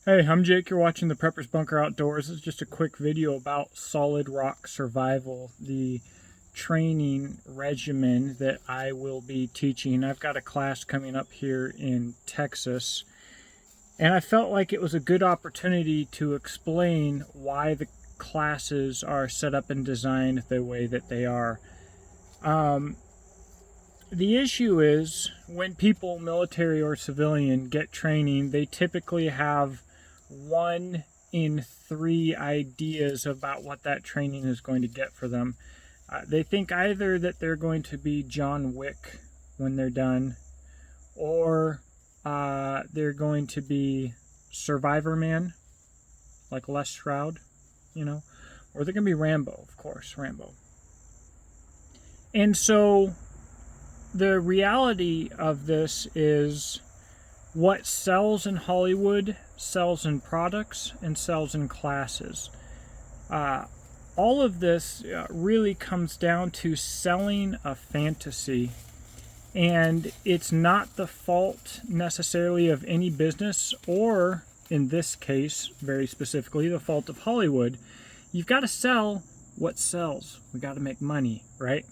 Hey, I'm Jake. You're watching the Preppers Bunker Outdoors. This is just a quick video about solid rock survival, the training regimen that I will be teaching. I've got a class coming up here in Texas, and I felt like it was a good opportunity to explain why the classes are set up and designed the way that they are. The issue is when people, military or civilian, get training, they typically have 1 in 3 ideas about what that training is going to get for them. They think either that they're going to be John Wick when they're done, or they're going to be Survivor Man, like Les Stroud, or they're going to be Rambo, of course, Rambo. And so the reality of this is what sells in Hollywood sells in products and sells in classes. All of this really comes down to selling a fantasy, and it's not the fault necessarily of any business, or in this case, very specifically, the fault of Hollywood. You've got to sell what sells. We got to make money, right?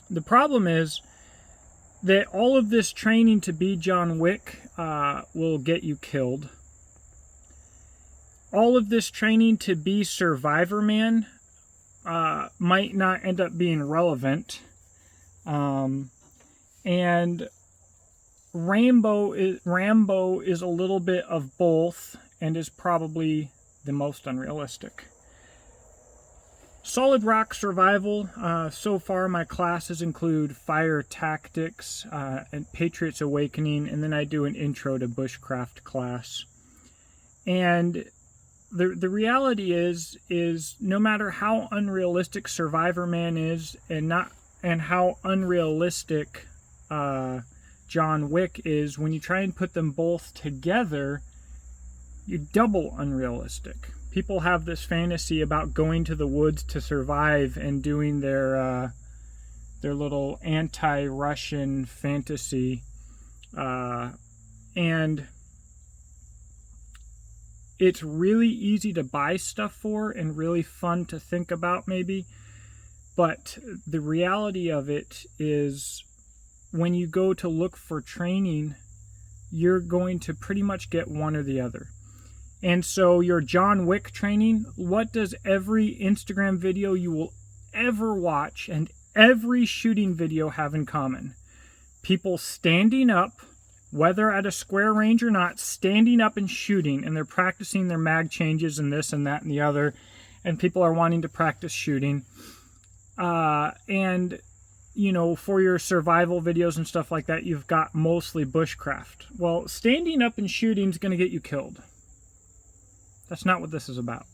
The problem is that all of this training to be John Wick will get you killed. All of this training to be Survivor Man might not end up being relevant. And Rambo is a little bit of both and is probably the most unrealistic. Solid rock survival. So far, my classes include fire tactics and Patriot's Awakening, and then I do an intro to bushcraft class. And the reality is no matter how unrealistic Survivor Man is, and how unrealistic John Wick is, when you try and put them both together, you're double unrealistic. People have this fantasy about going to the woods to survive and doing their little anti-Russian fantasy, and it's really easy to buy stuff for and really fun to think about maybe, but the reality of it is when you go to look for training, you're going to pretty much get one or the other. And so your John Wick training, what does every Instagram video you will ever watch and every shooting video have in common? People standing up, whether at a square range or not, standing up and shooting, and they're practicing their mag changes and this and that and the other, and people are wanting to practice shooting. And, for your survival videos and stuff like that, you've got mostly bushcraft. Well, standing up and shooting is going to get you killed. That's not what this is about.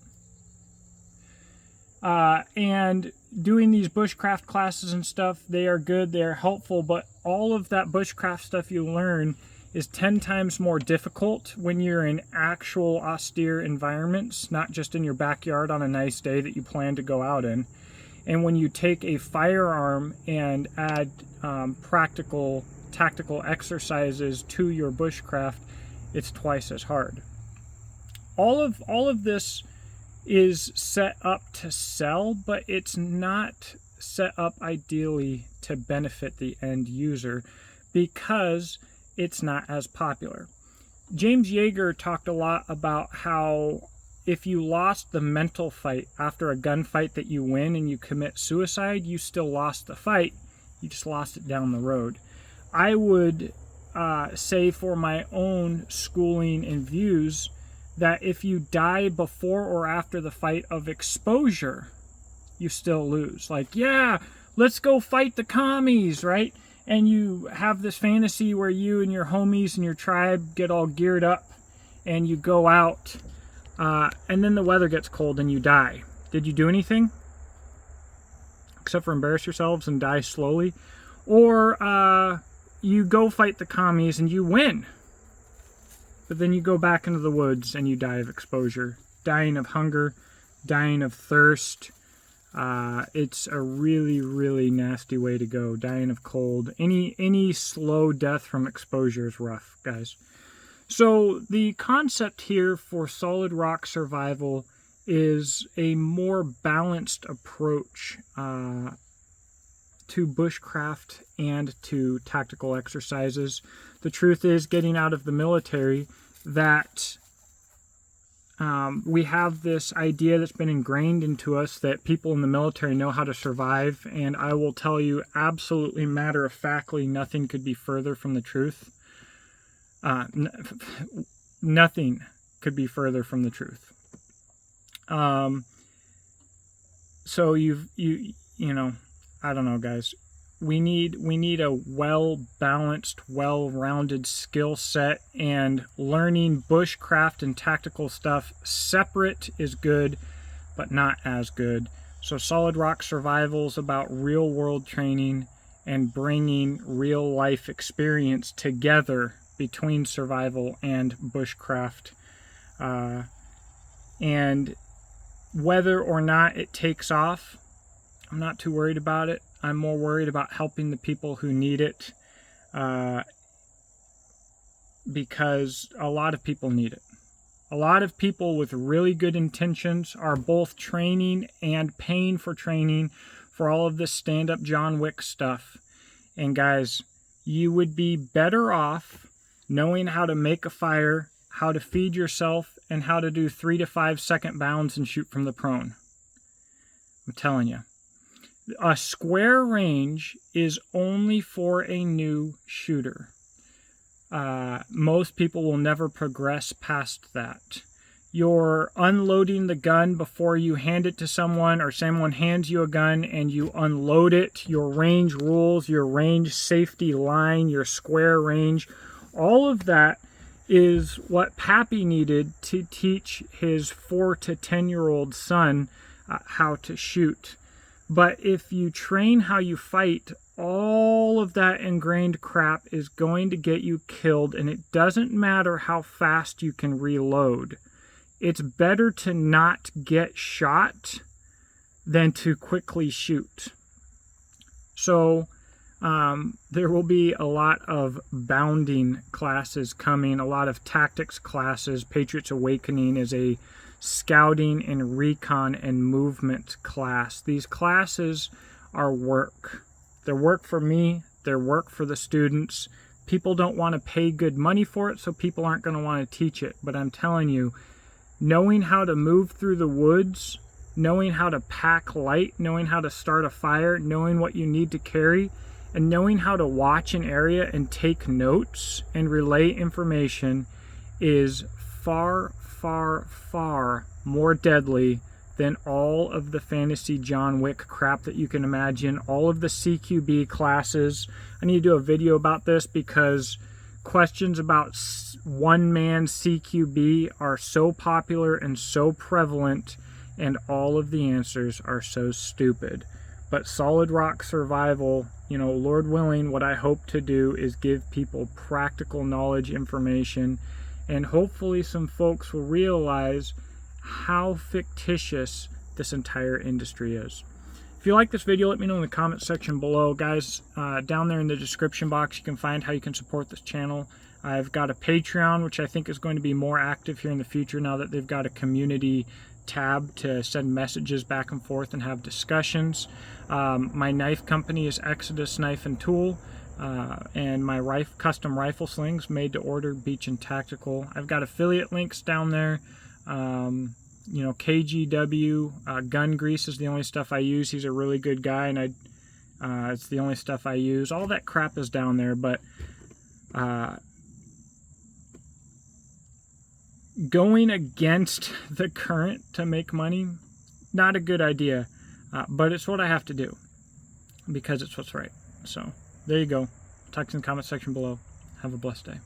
And doing these bushcraft classes and stuff, they are good, they are helpful, but all of that bushcraft stuff you learn is 10 times more difficult when you're in actual austere environments, not just in your backyard on a nice day that you plan to go out in. And when you take a firearm and add practical, tactical exercises to your bushcraft, it's twice as hard. All of this is set up to sell, but it's not set up ideally to benefit the end user because it's not as popular. James Yeager talked a lot about how if you lost the mental fight after a gunfight that you win and you commit suicide, you still lost the fight. You just lost it down the road. I would say for my own schooling and views that if you die before or after the fight of exposure, you still lose. Like, yeah, let's go fight the commies, right? And you have this fantasy where you and your homies and your tribe get all geared up and you go out, and then the weather gets cold and you die. Did you do anything? Except for embarrass yourselves and die slowly? Or you go fight the commies and you win. But then you go back into the woods and you die of exposure, dying of hunger, dying of thirst. It's a really, really nasty way to go, dying of cold. Any slow death from exposure is rough, guys. So the concept here for solid rock survival is a more balanced approach to bushcraft and to tactical exercises. The truth is, getting out of the military, that we have this idea that's been ingrained into us that people in the military know how to survive, and I will tell you absolutely matter-of-factly, nothing could be further from the truth. Nothing could be further from the truth. So you know, I don't know, guys. We need a well-balanced, well-rounded skill set, and learning bushcraft and tactical stuff separate is good, but not as good. So solid rock survival is about real-world training and bringing real-life experience together between survival and bushcraft. And whether or not it takes off, I'm not too worried about it. I'm more worried about helping the people who need it, because a lot of people need it. A lot of people with really good intentions are both training and paying for training for all of this stand-up John Wick stuff. And guys, you would be better off knowing how to make a fire, how to feed yourself, and how to do 3 to 5 second bounds and shoot from the prone. I'm telling you. A square range is only for a new shooter. Most people will never progress past that. You're unloading the gun before you hand it to someone, or someone hands you a gun and you unload it. Your range rules, your range safety line, your square range, all of that is what Pappy needed to teach his 4 to 10-year-old son how to shoot. But if you train how you fight, all of that ingrained crap is going to get you killed, and it doesn't matter how fast you can reload. It's better to not get shot than to quickly shoot. So there will be a lot of bounding classes coming, a lot of tactics classes. Patriots Awakening is a scouting and recon and movement class. These classes are work. They're work for me. They're work for the students. People don't want to pay good money for it, so people aren't going to want to teach it. But I'm telling you, knowing how to move through the woods, knowing how to pack light, knowing how to start a fire, knowing what you need to carry, and knowing how to watch an area and take notes and relay information is far, far, far more deadly than all of the fantasy John Wick crap that you can imagine, all of the CQB classes. I need to do a video about this because questions about one-man CQB are so popular and so prevalent, and all of the answers are so stupid. But solid rock survival, you know, Lord willing, what I hope to do is give people practical knowledge, information, and hopefully some folks will realize how fictitious this entire industry is. If you like this video, let me know in the comment section below. Guys, down there in the description box, you can find how you can support this channel. I've got a Patreon, which I think is going to be more active here in the future now that they've got a community tab to send messages back and forth and have discussions. My knife company is Exodus Knife and Tool, and my custom rifle slings made to order, Beach and Tactical. I've got affiliate links down there. You know, KGW, Gun Grease is the only stuff I use. He's a really good guy, and it's the only stuff I use. All that crap is down there, but going against the current to make money, not a good idea, but it's what I have to do because it's what's right. So there you go. Talk in the comment section below. Have a blessed day.